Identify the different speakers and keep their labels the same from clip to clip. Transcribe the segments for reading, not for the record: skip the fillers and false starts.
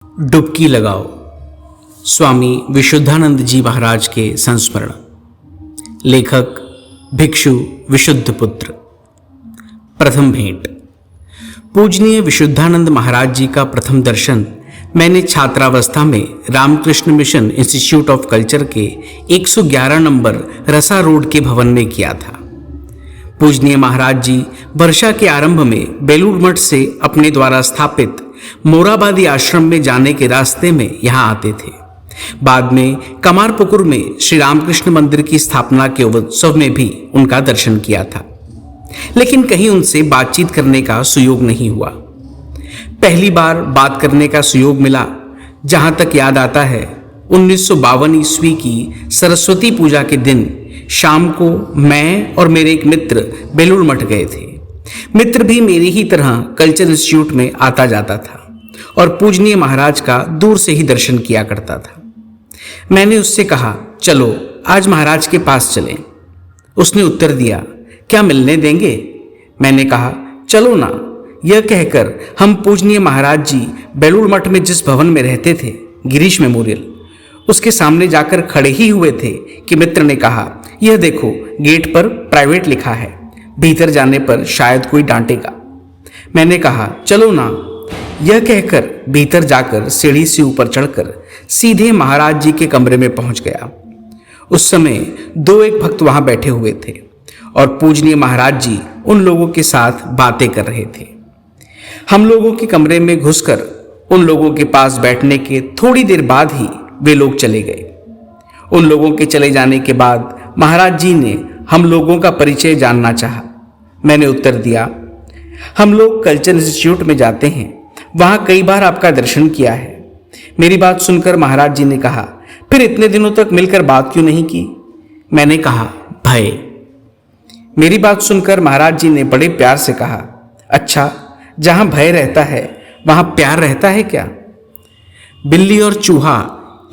Speaker 1: डुबकी लगाओ। स्वामी विशुद्धानंद जी महाराज के संस्मरण। लेखक भिक्षु विशुद्ध पुत्र। प्रथम भेंट। पूजनीय विशुद्धानंद महाराज जी का प्रथम दर्शन मैंने छात्रावस्था में Ramakrishna Mission Institute of Culture के 111 नंबर रसा रोड के भवन में किया था। पूजनीय महाराज जी वर्षा के आरंभ में बेलूर मठ से अपने द्वारा स्थापित मोराबादी आश्रम में जाने के रास्ते में यहाँ आते थे। बाद में कमारपुकुर में श्री रामकृष्ण मंदिर की स्थापना के उत्सव में भी उनका दर्शन किया था, लेकिन कहीं उनसे बातचीत करने का सुयोग नहीं हुआ। पहली बार बात करने का सुयोग मिला, जहां तक याद आता है, 1952 ईस्वी की सरस्वती पूजा के दिन शाम को मैं और मेरे एक मित्र बेलूर मठ गए थे। मित्र भी मेरी ही तरह कल्चर इंस्टीट्यूट में आता जाता था और पूजनीय महाराज का दूर से ही दर्शन किया करता था। मैंने उससे कहा, चलो आज महाराज के पास चलें। उसने उत्तर दिया, क्या मिलने देंगे? मैंने कहा, चलो ना। यह कहकर हम पूजनीय महाराज जी बेलूर मठ में जिस भवन में रहते थे, गिरीश मेमोरियल, उसके सामने जाकर खड़े ही हुए थे कि मित्र ने कहा, यह देखो गेट पर प्राइवेट लिखा है, भीतर जाने पर शायद कोई डांटेगा। मैंने कहा, चलो ना। यह कहकर भीतर जाकर सीढ़ी से ऊपर चढ़कर सीधे महाराज जी के कमरे में पहुंच गया। उस समय एक भक्त वहां बैठे हुए थे और पूजनीय महाराज जी उन लोगों के साथ बातें कर रहे थे। हम लोगों के कमरे में घुसकर उन लोगों के पास बैठने के थोड़ी देर बाद ही वे लोग चले गए। उन लोगों के चले जाने के बाद महाराज जी ने हम लोगों का परिचय जानना चाहा। मैंने उत्तर दिया, हम लोग कल्चर इंस्टीट्यूट में जाते हैं, वहां कई बार आपका दर्शन किया है। मेरी बात सुनकर महाराज जी ने कहा, फिर इतने दिनों तक मिलकर बात क्यों नहीं की? मैंने कहा, भय। मेरी बात सुनकर महाराज जी ने बड़े प्यार से कहा, अच्छा, जहां भय रहता है वहां प्यार रहता है क्या? बिल्ली और चूहा,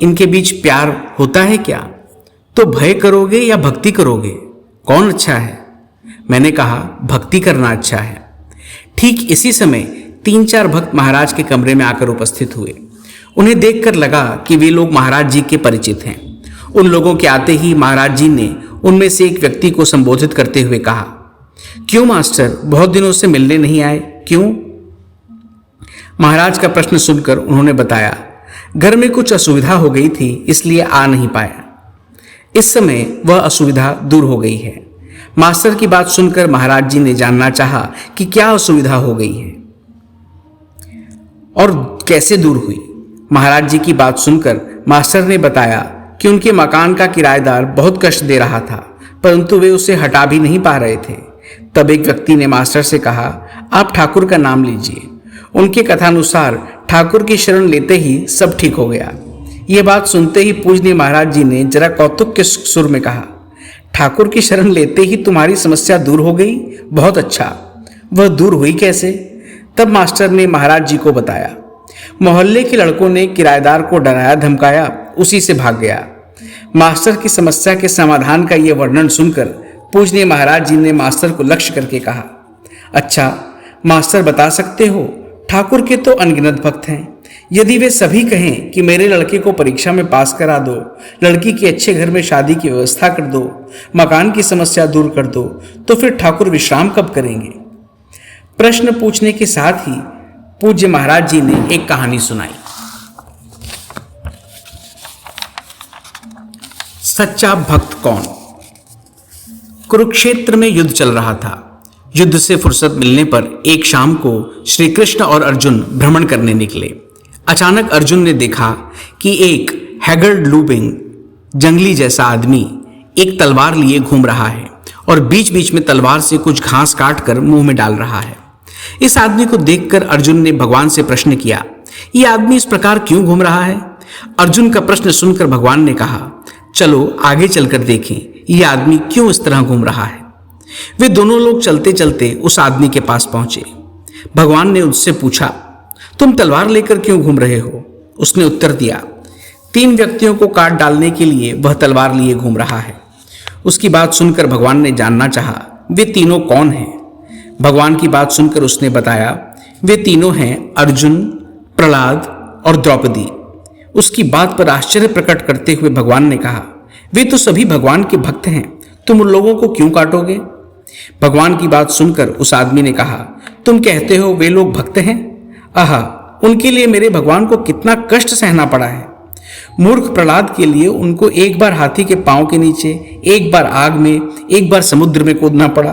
Speaker 1: इनके बीच प्यार होता है क्या? तो भय करोगे या भक्ति करोगे, कौन अच्छा है? मैंने कहा, भक्ति करना अच्छा है। ठीक इसी समय 3-4 भक्त महाराज के कमरे में आकर उपस्थित हुए। उन्हें देखकर लगा कि वे लोग महाराज जी के परिचित हैं। उन लोगों के आते ही महाराज जी ने उनमें से एक व्यक्ति को संबोधित करते हुए कहा, क्यों मास्टर, बहुत दिनों से मिलने नहीं आए, क्यों? महाराज का प्रश्न सुनकर उन्होंने बताया, घर में कुछ असुविधा हो गई थी, इसलिए आ नहीं पाया। इस समय वह असुविधा दूर हो गई है। मास्टर की बात सुनकर महाराज जी ने जानना चाहा कि क्या असुविधा हो गई है और कैसे दूर हुई। महाराज जी की बात सुनकर मास्टर ने बताया कि उनके मकान का किराएदार बहुत कष्ट दे रहा था, परंतु वे उसे हटा भी नहीं पा रहे थे। तब एक व्यक्ति ने मास्टर से कहा, आप ठाकुर का नाम लीजिए। उनके कथानुसार ठाकुर की शरण लेते ही सब ठीक हो गया। यह बात सुनते ही पूजनीय महाराज जी ने जरा कौतुक के सुर में कहा, ठाकुर की शरण लेते ही तुम्हारी समस्या दूर हो गई, बहुत अच्छा। वह दूर हुई कैसे? तब मास्टर ने महाराज जी को बताया, मोहल्ले के लड़कों ने किराएदार को डराया धमकाया, उसी से भाग गया। मास्टर की समस्या के समाधान का यह वर्णन सुनकर पूजनीय महाराज जी ने मास्टर को लक्ष्य करके कहा, अच्छा मास्टर, बता सकते हो, ठाकुर के तो अनगिनत भक्त हैं। यदि वे सभी कहें कि मेरे लड़के को परीक्षा में पास करा दो, लड़की के अच्छे घर में शादी की व्यवस्था कर दो, मकान की समस्या दूर कर दो, तो फिर ठाकुर विश्राम कब करेंगे? प्रश्न पूछने के साथ ही पूज्य महाराज जी ने एक कहानी सुनाई। सच्चा भक्त कौन? कुरुक्षेत्र में युद्ध चल रहा था। युद्ध से फुर्सत मिलने पर एक शाम को श्री कृष्ण और अर्जुन भ्रमण करने निकले। अचानक अर्जुन ने देखा कि एक हैगर्ड लूबिंग जंगली जैसा आदमी एक तलवार लिए घूम रहा है और बीच बीच में तलवार से कुछ घास काट कर मुंह में डाल रहा है। इस आदमी को देखकर अर्जुन ने भगवान से प्रश्न किया, यह आदमी इस प्रकार क्यों घूम रहा है? अर्जुन का प्रश्न सुनकर भगवान ने कहा, चलो आगे चलकर देखें यह आदमी क्यों इस तरह घूम रहा है। वे दोनों लोग चलते चलते उस आदमी के पास पहुंचे। भगवान ने उससे पूछा, तुम तलवार लेकर क्यों घूम रहे हो? उसने उत्तर दिया, 3 व्यक्तियों को काट डालने के लिए वह तलवार लिए घूम रहा है। उसकी बात सुनकर भगवान ने जानना चाहा, वे तीनों कौन हैं? भगवान की बात सुनकर उसने बताया, वे तीनों हैं अर्जुन, प्रहलाद और द्रौपदी। उसकी बात पर आश्चर्य प्रकट करते हुए भगवान ने कहा, वे तो सभी भगवान के भक्त हैं, तुम उन लोगों को क्यों काटोगे? भगवान की बात सुनकर उस आदमी ने कहा, तुम कहते हो वे लोग भक्त हैं? आहा, उनके लिए मेरे भगवान को कितना कष्ट सहना पड़ा है। मूर्ख प्रहलाद के लिए उनको एक बार हाथी के पांव के नीचे, एक बार आग में, एक बार समुद्र में कूदना पड़ा।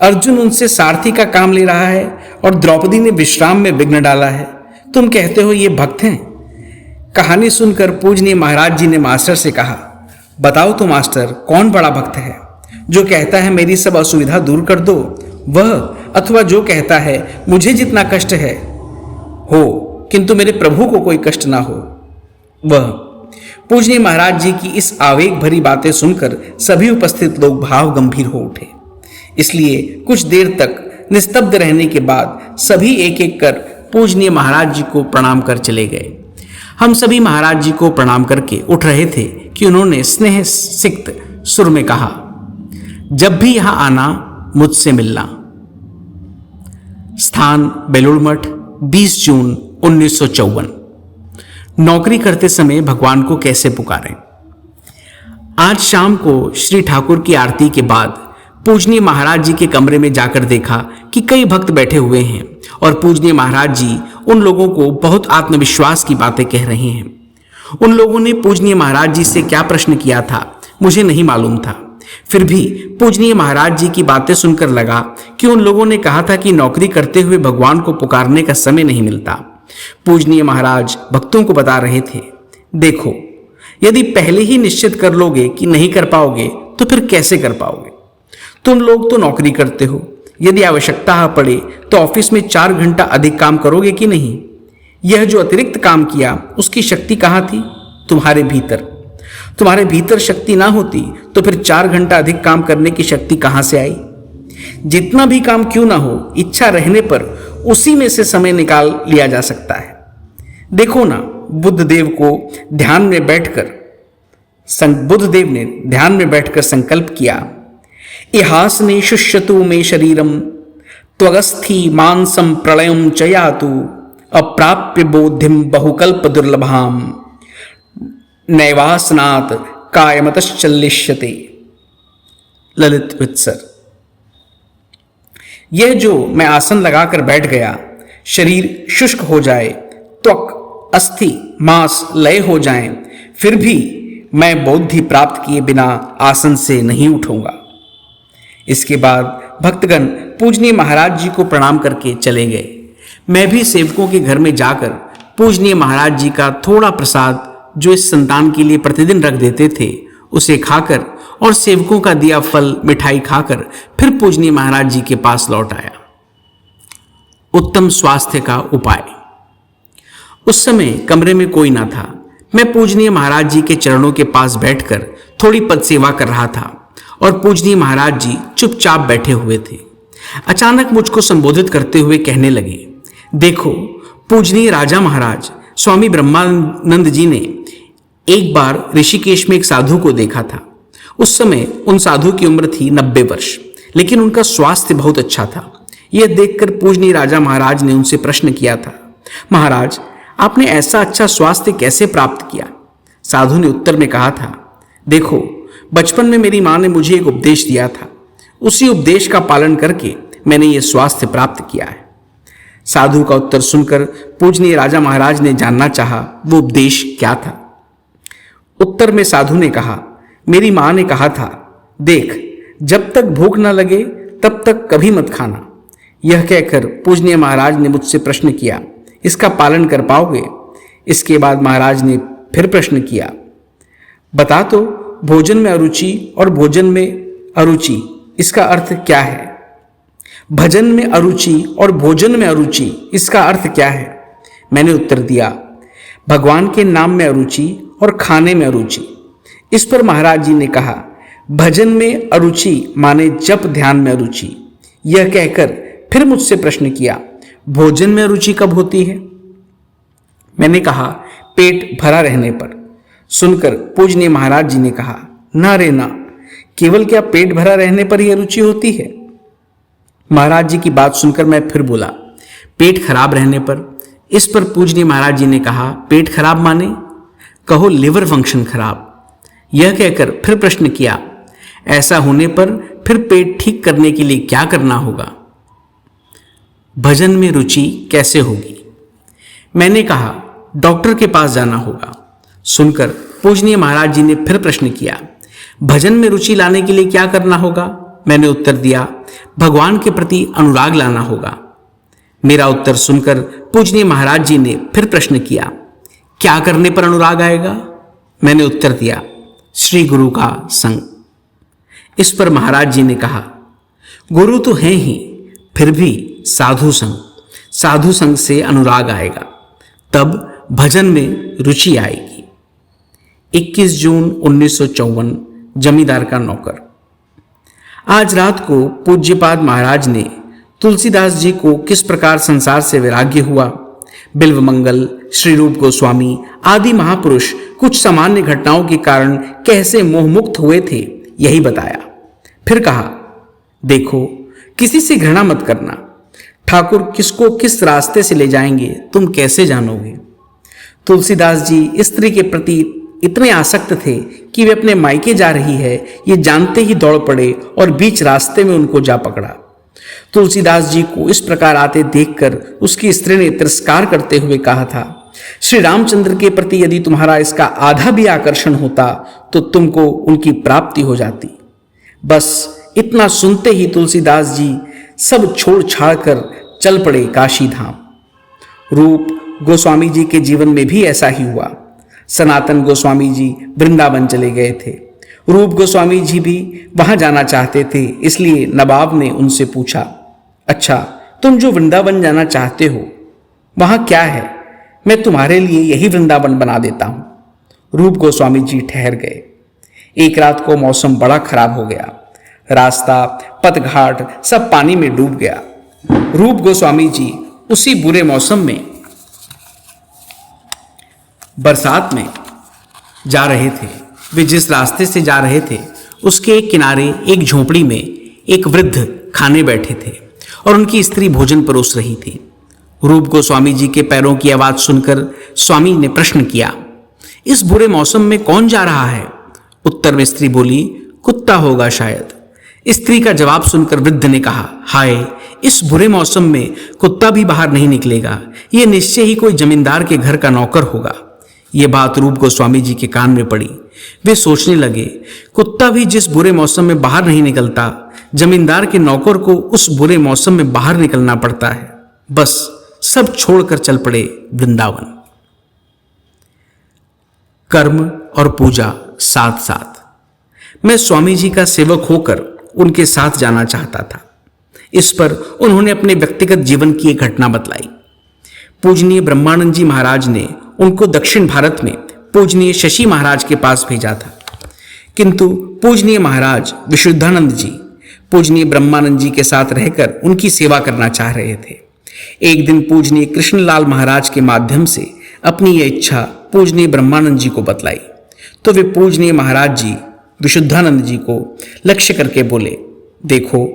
Speaker 1: अर्जुन उनसे सारथी का काम ले रहा है और द्रौपदी ने विश्राम में विघ्न डाला है। तुम कहते हो ये भक्त हैं? कहानी सुनकर पूजनीय महाराज जी ने मास्टर से कहा, बताओ तो मास्टर, कौन बड़ा भक्त है? जो कहता है मेरी सब असुविधा दूर कर दो वह, अथवा जो कहता है मुझे जितना कष्ट है हो किंतु मेरे प्रभु को कोई कष्ट ना हो वह? पूजनीय महाराज जी की इस आवेग भरी बातें सुनकर सभी उपस्थित लोग भाव गंभीर हो उठे। इसलिए कुछ देर तक निस्तब्ध रहने के बाद सभी एक एक कर पूजनीय महाराज जी को प्रणाम कर चले गए। हम सभी महाराज जी को प्रणाम करके उठ रहे थे कि उन्होंने स्नेह सिक्त सुर में कहा, जब भी यहां आना मुझसे मिलना। स्थान बेलूड़ मठ, 20 जून 1954। नौकरी करते समय भगवान को कैसे पुकारें? आज शाम को श्री ठाकुर की आरती के बाद पूजनीय महाराज जी के कमरे में जाकर देखा कि कई भक्त बैठे हुए हैं और पूजनीय महाराज जी उन लोगों को बहुत आत्मविश्वास की बातें कह रहे हैं। उन लोगों ने पूजनीय महाराज जी से क्या प्रश्न किया था मुझे नहीं मालूम था। फिर भी पूजनीय महाराज जी की बातें सुनकर लगा कि उन लोगों ने कहा था कि नौकरी करते हुए भगवान को पुकारने का समय नहीं मिलता। पूजनीय महाराज भक्तों को बता रहे थे, देखो, यदि पहले ही निश्चित कर लोगे कि नहीं कर पाओगे तो फिर कैसे कर पाओगे? तुम लोग तो नौकरी करते हो, यदि आवश्यकता पड़े तो ऑफिस में 4 घंटा अधिक काम करोगे कि नहीं? यह जो अतिरिक्त काम किया उसकी शक्ति कहाँ थी? तुम्हारे भीतर। तुम्हारे भीतर शक्ति ना होती तो फिर 4 घंटा अधिक काम करने की शक्ति कहां से आई? जितना भी काम क्यों ना हो, इच्छा रहने पर उसी में से समय निकाल लिया जा सकता है। देखो ना, बुद्धदेव ने ध्यान में बैठकर संकल्प किया, इहास ने शुष्यतु में शरीरम त्वगस्थि मांसम प्रलयम चयातु अप्राप्य बोधिम बहुकल्प दुर्लभाम नैवासनात् कायमतश्चल्लिष्यते। ललित वित्सर। यह जो मैं आसन लगाकर बैठ गया, शरीर शुष्क हो जाए, त्वक, अस्थि, मांस लय हो जाएं, फिर भी मैं बोधि प्राप्त किए बिना आसन से नहीं उठूंगा। इसके बाद भक्तगण पूजनीय महाराज जी को प्रणाम करके चले गए। मैं भी सेवकों के घर में जाकर पूजनीय महाराज जी का थोड़ा प्रसाद जो इस संतान के लिए प्रतिदिन रख देते थे उसे खाकर और सेवकों का दिया फल मिठाई खाकर फिर पूजनीय महाराज जी के पास लौट आया। उत्तम स्वास्थ्य का उपाय। उस समय कमरे में कोई ना था। मैं पूजनीय महाराज जी के चरणों के पास बैठकर थोड़ी पद सेवा कर रहा था और पूजनीय महाराज जी चुपचाप बैठे हुए थे। अचानक मुझको संबोधित करते हुए कहने लगे, देखो, पूजनीय राजा महाराज स्वामी ब्रह्मानंद जी ने एक बार ऋषिकेश में एक साधु को देखा था। उस समय उन साधु की उम्र थी 90 वर्ष, लेकिन उनका स्वास्थ्य बहुत अच्छा था। यह देखकर पूजनीय राजा महाराज ने उनसे प्रश्न किया था, महाराज, आपने ऐसा अच्छा स्वास्थ्य कैसे प्राप्त किया? साधु ने उत्तर में कहा था, देखो, बचपन में मेरी मां ने मुझे एक उपदेश दिया था, उसी उपदेश का पालन करके मैंने ये स्वास्थ्य प्राप्त किया है। साधु का उत्तर सुनकर पूजनीय राजा महाराज ने जानना चाहा वो उपदेश क्या था। उत्तर में साधु ने कहा, मेरी मां ने कहा था, देख, जब तक भूख न लगे तब तक कभी मत खाना। यह कहकर पूजनीय महाराज ने मुझसे प्रश्न किया, इसका पालन कर पाओगे? इसके बाद महाराज ने फिर प्रश्न किया, बता तो, भोजन में अरुचि और भोजन में अरुचि इसका अर्थ क्या है? भजन में अरुचि और भोजन में अरुचि इसका अर्थ क्या है? मैंने उत्तर दिया, भगवान के नाम में अरुचि और खाने में अरुचि। इस पर महाराज जी ने कहा, भजन में अरुचि माने जप ध्यान में अरुचि। यह कहकर फिर मुझसे प्रश्न किया, भोजन में अरुचि कब होती है? मैंने कहा, पेट भरा रहने पर। सुनकर पूजनीय महाराज जी ने कहा, ना रे ना, केवल क्या पेट भरा रहने पर ही अरुचि होती है? महाराज जी की बात सुनकर मैं फिर बोला, पेट खराब रहने पर, इस पर पूजनीय महाराज जी ने कहा, पेट खराब माने? कहो लिवर फंक्शन खराब। यह कहकर फिर प्रश्न किया, ऐसा होने पर फिर पेट ठीक करने के लिए क्या करना होगा? भजन में रुचि कैसे होगी? मैंने कहा, डॉक्टर के पास जाना होगा। सुनकर पूजनीय महाराज जी ने फिर प्रश्न किया, भजन में रुचि लाने के लिए क्या करना होगा? मैंने उत्तर दिया, भगवान के प्रति अनुराग लाना होगा। मेरा उत्तर सुनकर पूजनीय महाराज जी ने फिर प्रश्न किया, क्या करने पर अनुराग आएगा? मैंने उत्तर दिया, श्री गुरु का संग। इस पर महाराज जी ने कहा, गुरु तो हैं ही, फिर भी साधु संग से अनुराग आएगा, तब भजन में रुचि आएगी। 21 जून 1954, जमींदार का नौकर। आज रात को पूज्यपाद महाराज ने तुलसीदास जी को किस प्रकार संसार से वैराग्य हुआ, बिल्वमंगल, श्री रूप गोस्वामी आदि महापुरुष कुछ सामान्य घटनाओं के कारण कैसे मोहमुक्त हुए थे, यही बताया। फिर कहा, देखो, किसी से घृणा मत करना। ठाकुर किसको किस रास्ते से ले जाएंगे तुम कैसे जानोगे? तुलसीदास जी स्त्री के प्रति इतने आसक्त थे कि वे अपने मायके जा रही है ये जानते ही दौड़ पड़े और बीच रास्ते में उनको जा पकड़ा। तुलसीदास जी को इस प्रकार आते देखकर उसकी स्त्री ने तिरस्कार करते हुए कहा था, श्री रामचंद्र के प्रति यदि तुम्हारा इसका आधा भी आकर्षण होता तो तुमको उनकी प्राप्ति हो जाती। बस इतना सुनते ही तुलसीदास जी सब छोड़ छाड़ कर चल पड़े काशी धाम। रूप गोस्वामी जी के जीवन में भी ऐसा ही हुआ। सनातन गोस्वामी जी वृंदावन चले गए थे। रूप गोस्वामी जी भी वहां जाना चाहते थे, इसलिए नवाब ने उनसे पूछा, अच्छा, तुम जो वृंदावन जाना चाहते हो वहां क्या है? मैं तुम्हारे लिए यही वृंदावन बना देता हूं। रूप गोस्वामी जी ठहर गए। एक रात को मौसम बड़ा खराब हो गया। रास्ता, पथघाट सब पानी में डूब गया। रूप गोस्वामी जी उसी बुरे मौसम में बरसात में जा रहे थे। वे जिस रास्ते से जा रहे थे उसके एक किनारे एक झोपड़ी में एक वृद्ध खाने बैठे थे और उनकी स्त्री भोजन परोस रही थी। रूप गोस्वामी जी के पैरों की आवाज सुनकर स्वामी ने प्रश्न किया, इस बुरे मौसम में कौन जा रहा है? उत्तर में स्त्री बोली, कुत्ता होगा शायद। स्त्री का जवाब सुनकर वृद्ध ने कहा, हाय, इस बुरे मौसम में कुत्ता भी बाहर नहीं निकलेगा, ये निश्चय ही कोई जमींदार के घर का नौकर होगा। ये बात रूप गोस्वामी जी के कान में पड़ी। वे सोचने लगे, कुत्ता भी जिस बुरे मौसम में बाहर नहीं निकलता, जमींदार के नौकर को उस बुरे मौसम में बाहर निकलना पड़ता है। बस सब छोड़कर चल पड़े वृंदावन। कर्म और पूजा साथ साथ। मैं स्वामी जी का सेवक होकर उनके साथ जाना चाहता था। इस पर उन्होंने अपने व्यक्तिगत जीवन की एक घटना बतलाई। पूजनीय ब्रह्मानंद जी महाराज ने उनको दक्षिण भारत में पूजनीय शशि महाराज के पास भेजा था, किंतु पूजनीय महाराज विशुद्धानंद जी पूजनीय ब्रह्मानंद जी के साथ रहकर उनकी सेवा करना चाह रहे थे। एक दिन पूजनीय कृष्णलाल महाराज के माध्यम से अपनी यह इच्छा पूजनीय ब्रह्मानंद जी को बतलाई, तो वे पूजनीय महाराज जी विशुद्धानंद जी को लक्ष्य करके बोले, देखो,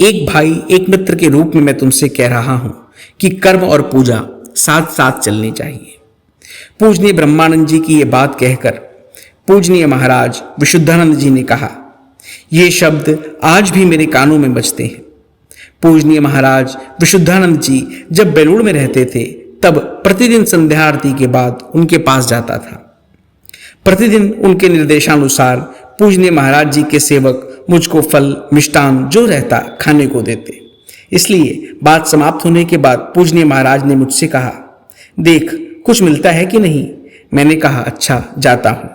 Speaker 1: एक भाई एक मित्र के रूप में मैं तुमसे कह रहा हूं कि कर्म और पूजा साथ साथ चलनी चाहिए। पूजनीय ब्रह्मानंद जी की ये बात कहकर पूजनीय महाराज विशुद्धानंद जी ने कहा, ये शब्द आज भी मेरे कानों में बजते हैं। पूजनीय महाराज विशुद्धानंद जी जब बेलूर में रहते थे तब प्रतिदिन संध्या आरती के बाद उनके पास जाता था। प्रतिदिन उनके निर्देशानुसार पूजनीय महाराज जी के सेवक मुझको फल मिष्टान जो रहता खाने को देते। इसलिए बात समाप्त होने के बाद पूजनीय महाराज ने मुझसे कहा, देख, कुछ मिलता है कि नहीं? मैंने कहा, अच्छा, जाता हूं।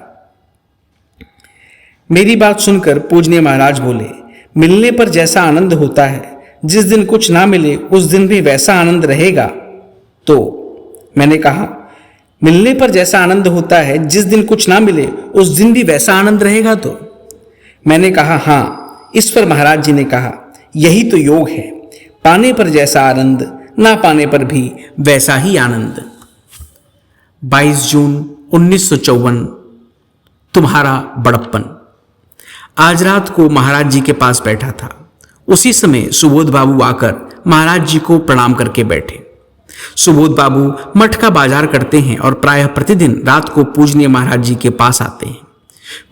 Speaker 1: मेरी बात सुनकर पूजनीय महाराज बोले, मिलने पर जैसा आनंद होता है, जिस दिन कुछ ना मिले उस दिन भी वैसा आनंद रहेगा। तो मैंने कहा, मिलने पर जैसा आनंद होता है, जिस दिन कुछ ना मिले उस दिन भी वैसा आनंद रहेगा। तो मैंने कहा, हाँ। इस पर महाराज जी ने कहा, यही तो योग है, पाने पर जैसा आनंद, ना पाने पर भी वैसा ही आनंद। 22 जून 1954, तुम्हारा बड़प्पन। आज रात को महाराज जी के पास बैठा था। उसी समय सुबोध बाबू आकर महाराज जी को प्रणाम करके बैठे। सुबोध बाबू मठ का बाजार करते हैं और प्रायः प्रतिदिन रात को पूजनीय महाराज जी के पास आते हैं।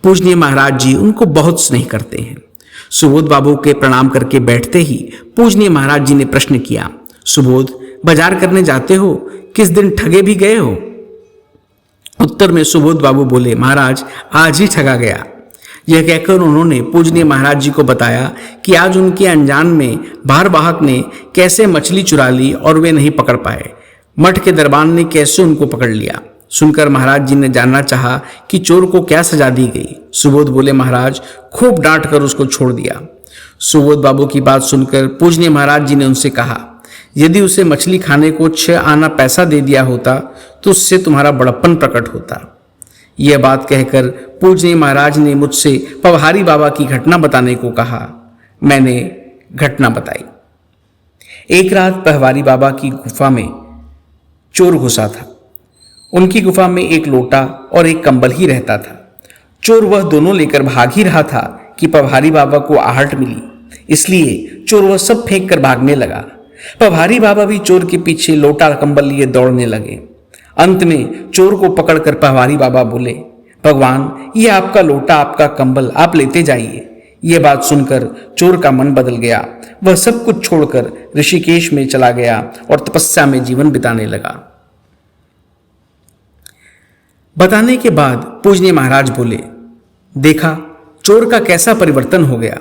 Speaker 1: पूजनीय महाराज जी उनको बहुत स्नेह करते हैं। सुबोध बाबू के प्रणाम करके बैठते ही पूजनीय महाराज जी ने प्रश्न किया, सुबोध, बाजार करने जाते हो, किस दिन ठगे भी गए हो? उत्तर में सुबोध बाबू बोले, महाराज आज ही ठगा गया। यह कहकर उन्होंने पूजनीय महाराज जी को बताया कि आज उनके अनजान में भारवाहक ने कैसे मछली चुरा ली और वे नहीं पकड़ पाए। मठ के दरबान ने कैसे उनको पकड़ लिया। सुनकर महाराज जी ने जानना चाहा कि चोर को क्या सजा दी गई। सुबोध बोले, महाराज खूब डांट कर उसको छोड़ दिया। सुबोध बाबू की बात सुनकर पूजनीय महाराज जी ने उनसे कहा, यदि उसे मछली खाने को 6 आना पैसा दे दिया होता तो उससे तुम्हारा बड़प्पन प्रकट होता। यह बात कहकर पूजनीय महाराज ने मुझसे पवहारी बाबा की घटना बताने को कहा। मैंने घटना बताई। एक रात पवहारी बाबा की गुफा में चोर घुसा था। उनकी गुफा में एक लोटा और एक कंबल ही रहता था। चोर वह दोनों लेकर भाग ही रहा था कि पवहारी बाबा को आहट मिली, इसलिए चोर वह सब फेंक कर भागने लगा। पवहारी बाबा भी चोर के पीछे लोटा कंबल लिए दौड़ने लगे। अंत में चोर को पकड़कर पवहारी बाबा बोले, भगवान, ये आपका लोटा, आपका कंबल, आप लेते जाइए। यह बात सुनकर चोर का मन बदल गया। वह सब कुछ छोड़कर ऋषिकेश में चला गया और तपस्या में जीवन बिताने लगा। बताने के बाद पूजनीय महाराज बोले, देखा चोर का कैसा परिवर्तन हो गया।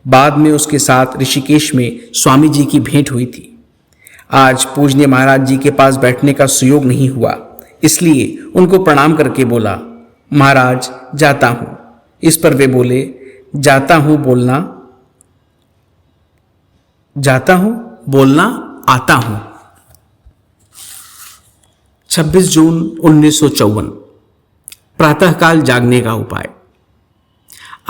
Speaker 1: बाद में उसके साथ ऋषिकेश में स्वामी जी की भेंट हुई थी। आज पूजनीय महाराज जी के पास बैठने का सुयोग नहीं हुआ, इसलिए उनको प्रणाम करके बोला, महाराज जाता हूं। इस पर वे बोले, जाता हूं बोलना आता हूं। 26 जून 1954। प्रातःकाल जागने का उपाय।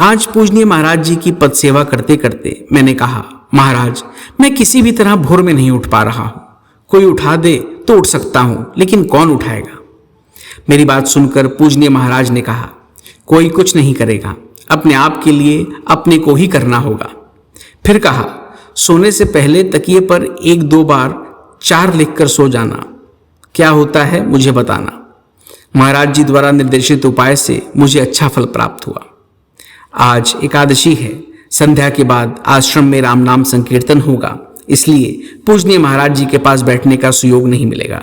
Speaker 1: आज पूजनीय महाराज जी की पद सेवा करते करते मैंने कहा, महाराज मैं किसी भी तरह भोर में नहीं उठ पा रहा हूं। कोई उठा दे तो उठ सकता हूं, लेकिन कौन उठाएगा? मेरी बात सुनकर पूजनीय महाराज ने कहा, कोई कुछ नहीं करेगा, अपने आप के लिए अपने को ही करना होगा। फिर कहा, सोने से पहले तकिए पर 1-2 बार 4 लिखकर सो जाना। क्या होता है मुझे बताना। महाराज जी द्वारा निर्देशित उपाय से मुझे अच्छा फल प्राप्त हुआ। आज एकादशी है। संध्या के बाद आश्रम में राम नाम संकीर्तन होगा, इसलिए पूजनीय महाराज जी के पास बैठने का सुयोग नहीं मिलेगा।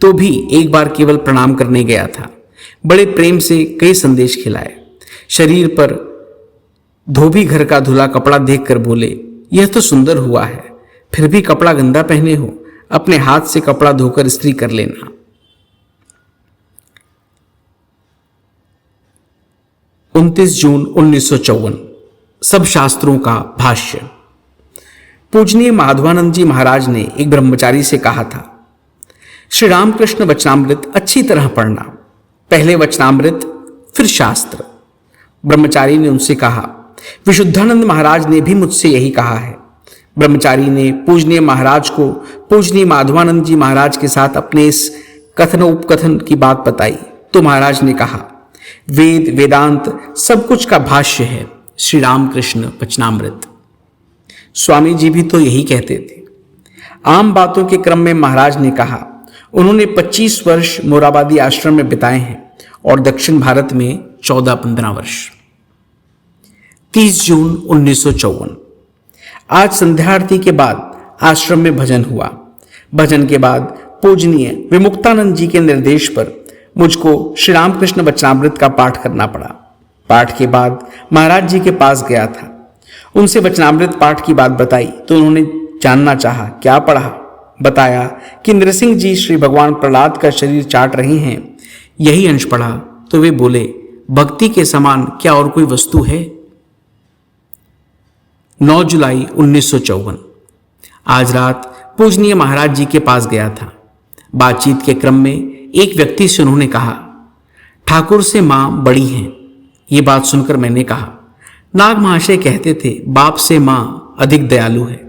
Speaker 1: तो भी एक बार केवल प्रणाम करने गया था। बड़े प्रेम से कई संदेश खिलाए। शरीर पर धोबी घर का धुला कपड़ा देखकर बोले, यह तो सुंदर हुआ है, फिर भी कपड़ा गंदा पहने हो, अपने हाथ से कपड़ा धोकर इस्त्री कर लेना। 29 जून 1954। सब शास्त्रों का भाष्य। पूजनीय माधवानंद जी महाराज ने एक ब्रह्मचारी से कहा था, श्री रामकृष्ण वचनामृत अच्छी तरह पढ़ना, पहले वचनामृत फिर शास्त्र। ब्रह्मचारी ने उनसे कहा, विशुद्धानंद महाराज ने भी मुझसे यही कहा है। ब्रह्मचारी ने पूजनीय महाराज को पूजनीय माधवानंद जी महाराज के साथ अपने इस कथन उपकथन की बात बताई तो महाराज ने कहा, वेद वेदांत सब कुछ का भाष्य है श्री रामकृष्ण वचनामृत। स्वामी जी भी तो यही कहते थे। आम बातों के क्रम में महाराज ने कहा, उन्होंने 25 वर्ष मोराबादी आश्रम में बिताए हैं और दक्षिण भारत में 14-15 वर्ष। 30 जून 1954। आज संध्या आरती के बाद आश्रम में भजन हुआ। भजन के बाद पूजनीय विमुक्तानंद जी के निर्देश पर मुझको श्री रामकृष्ण वचनामृत का पाठ करना पड़ा। पाठ के बाद महाराज जी के पास गया था। उनसे वचनामृत पाठ की बात बताई तो उन्होंने जानना चाहा, क्या पढ़ा? बताया कि नृसिंह जी श्री भगवान प्रहलाद का शरीर चाट रहे हैं, यही अंश पढ़ा तो वे बोले, भक्ति के समान क्या और कोई वस्तु है? 9 जुलाई 1954। आज रात पूजनीय महाराज जी के पास गया था। बातचीत के क्रम में एक व्यक्ति से उन्होंने कहा, ठाकुर से माँ बड़ी हैं। ये बात सुनकर मैंने कहा, नाग महाशय कहते थे बाप से माँ अधिक दयालु है।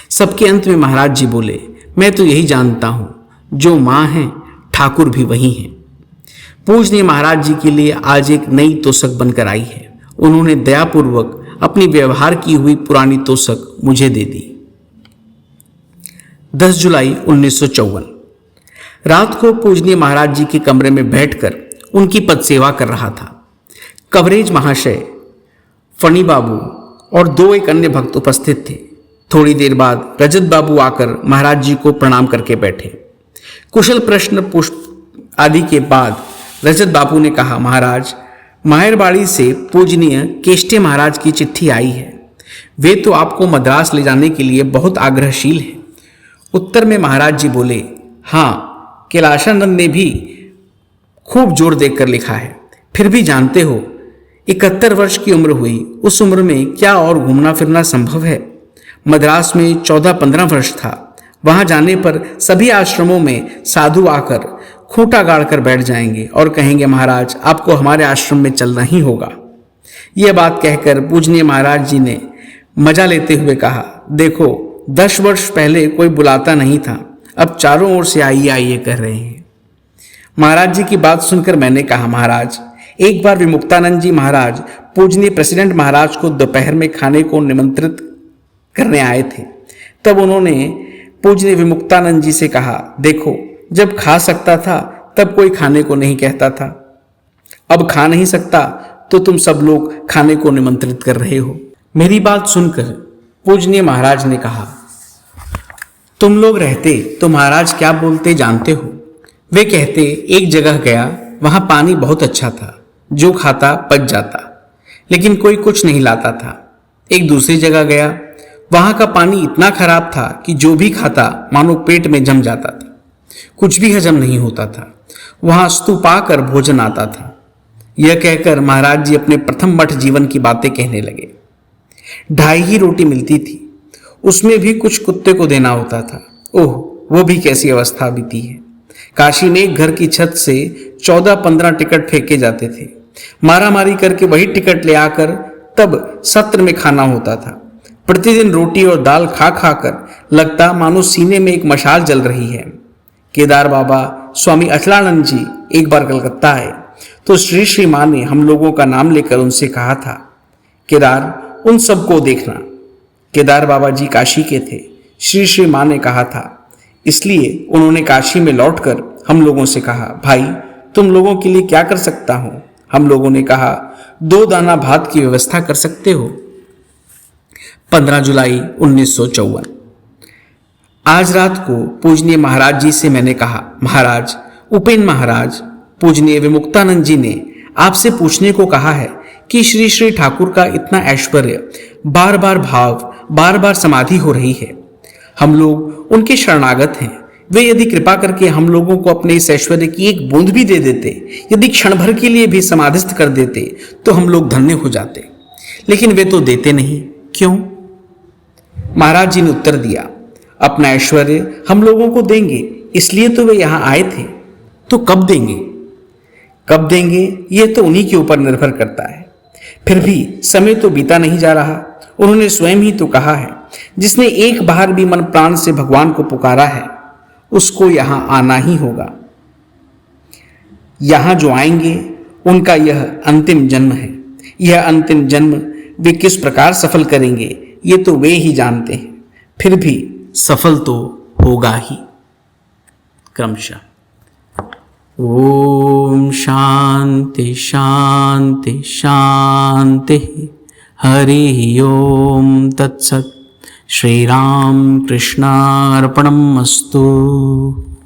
Speaker 1: सबके अंत में महाराज जी बोले, मैं तो यही जानता हूं, जो माँ है ठाकुर भी वही हैं। पूजनीय महाराज जी के लिए आज एक नई तोषक बनकर आई है। उन्होंने दयापूर्वक अपनी व्यवहार की हुई पुरानी तोषक मुझे दे दी। 10 जुलाई 1954। रात को पूजनीय महाराज जी के कमरे में बैठकर उनकी पद सेवा कर रहा था। कवरेज महाशय, फणी बाबू और 2-1 अन्य भक्त उपस्थित थे। थोड़ी देर बाद रजत बाबू आकर महाराज जी को प्रणाम करके बैठे। कुशल प्रश्न पुष्प आदि के बाद रजत बाबू ने कहा, महाराज, माहेरबाड़ी से पूजनीय केष्टे महाराज की चिट्ठी आई है। वे तो आपको मद्रास ले जाने के लिए बहुत आग्रहशील हैं। उत्तर में महाराज जी बोले, हाँ, कैलाशानंद ने भी खूब जोर देकर लिखा है। फिर भी जानते हो, 71 वर्ष की उम्र हुई, उस उम्र में क्या और घूमना फिरना संभव है? मद्रास में 14-15 वर्ष था। वहां जाने पर सभी आश्रमों में साधु आकर खूंटा गाड़ कर बैठ जाएंगे और कहेंगे, महाराज, आपको हमारे आश्रम में चलना ही होगा। यह बात कहकर पूजनीय महाराज जी ने मजा लेते हुए कहा, देखो, 10 वर्ष पहले कोई बुलाता नहीं था, अब चारों ओर से आइए आइए कह रहे हैं। महाराज जी की बात सुनकर मैंने कहा, महाराज, एक बार विमुक्तानंद जी महाराज पूजनीय प्रेसिडेंट महाराज को दोपहर में खाने को निमंत्रित करने आए थे। तब उन्होंने पूजनीय विमुक्तानंद जी से कहा, देखो, जब खा सकता था तब कोई खाने को नहीं कहता था, अब खा नहीं सकता तो तुम सब लोग खाने को निमंत्रित कर रहे हो। मेरी बात सुनकर पूजनीय महाराज ने कहा, तुम लोग रहते तो महाराज क्या बोलते जानते हो? वे कहते, एक जगह गया, वहां पानी बहुत अच्छा था, जो खाता पच जाता, लेकिन कोई कुछ नहीं लाता था। एक दूसरी जगह गया, वहां का पानी इतना खराब था कि जो भी खाता मानो पेट में जम जाता था, कुछ भी हजम नहीं होता था। वहां स्तूपा कर भोजन आता था। यह कहकर महाराज जी अपने प्रथम मठ जीवन की बातें कहने लगे। 2.5 ही रोटी मिलती थी, उसमें भी कुछ कुत्ते को देना होता था। ओह, वो भी कैसी अवस्था बीती है। काशी में एक घर की छत से 14-15 टिकट फेंके जाते थे। मारा मारी करके वही टिकट ले आकर तब सत्र में खाना होता था। प्रतिदिन रोटी और दाल खा खा कर लगता मानो सीने में एक मशाल जल रही है। केदार बाबा स्वामी अचलानंद जी एक बार कलकत्ता आए तो श्री श्री माँ ने हम लोगों का नाम लेकर उनसे कहा था, केदार, उन सबको देखना। केदार बाबा जी काशी के थे। श्री श्री माँ ने कहा था, इसलिए उन्होंने काशी में लौटकर हम लोगों से कहा, भाई, तुम लोगों के लिए क्या कर सकता हूं? हम लोगों ने कहा, 2 दाना भात की व्यवस्था कर सकते हो। 15 जुलाई 1954। आज रात को पूजनीय महाराज जी से मैंने कहा, महाराज, उपेन महाराज, पूजनीय विमुक्तानंद जी ने आपसे पूछने को कहा है कि श्री श्री ठाकुर का इतना ऐश्वर्य, बार बार भाव, बार बार समाधि हो रही है। हम लोग उनके शरणागत हैं। वे यदि कृपा करके हम लोगों को अपने इस ऐश्वर्य की एक बूंद भी दे देते, यदि क्षण भर के लिए भी समाधिस्थ कर देते, तो हम लोग धन्य हो जाते। लेकिन वे तो देते नहीं। क्यों? महाराज जी ने उत्तर दिया, अपना ऐश्वर्य हम लोगों को देंगे, इसलिए तो वे यहां आए थे। तो कब देंगे? कब देंगे ये तो उन्हीं के ऊपर निर्भर करता है। फिर भी समय तो बीता नहीं जा रहा। उन्होंने स्वयं ही तो कहा है, जिसने एक बार भी मन प्राण से भगवान को पुकारा है, उसको यहां आना ही होगा। यहां जो आएंगे उनका यह अंतिम जन्म है। यह अंतिम जन्म वे किस प्रकार सफल करेंगे ये तो वे ही जानते हैं। फिर भी सफल तो होगा ही। क्रमशः ओम शांति शांति शांति। हरि ओम तत्सत्। श्री राम कृष्णार्पणमस्तु।